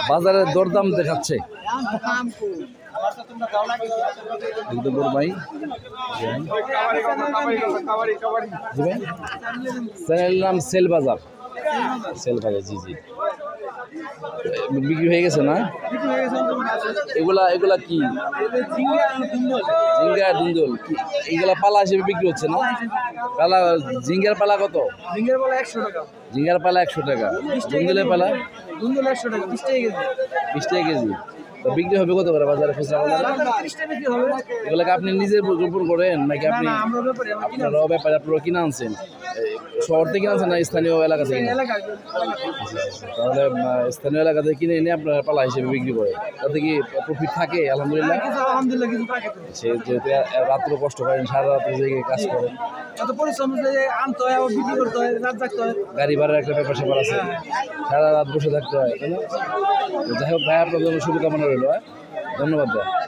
বাজারের দরদাম দেখাচ্ছে ভাই চ্যানেলের নাম সেল বাজার জি জি বিক্রি হয়ে গেছে না এগুলা কি ঝিঙ্গা দুন্দুল এগুলা পালা হিসেবে বিক্রি হচ্ছে না পালা ঝিঙ্গার পালা কত ঝিঙ্গার পালা 100 টাকা দুন্দুলের পালা 100 টাকা 20 টাকা কেজি তো বিক্রি হবে কত করে বাজারে খুচরা বাজারে এগুলোকে আপনি নিজে রোপণ করেন নাকি আপনি আপনারাও ব্যাপারে আপনারা কিনে আনছেন শহর থেকে আনছেন না স্থানীয় এলাকা থেকে তাহলে স্থানীয় এলাকা থেকে কিনে এনে আপনারা পালা হিসেবে বিক্রি করে তাতে কি প্রফিট থাকে আলহামদুলিল্লাহ সে যেহেতু রাত্র কষ্ট করেন সারা রাত্রে জেগে কাজ করেন গাড়ি ভাড়ার একটা ব্যাপার স্যাপার আছে সারা রাত বসে থাকতে হয় তাই না যাই হোক ভাই আপনার জন্য শুভকামনা রইল ধন্যবাদ ভাই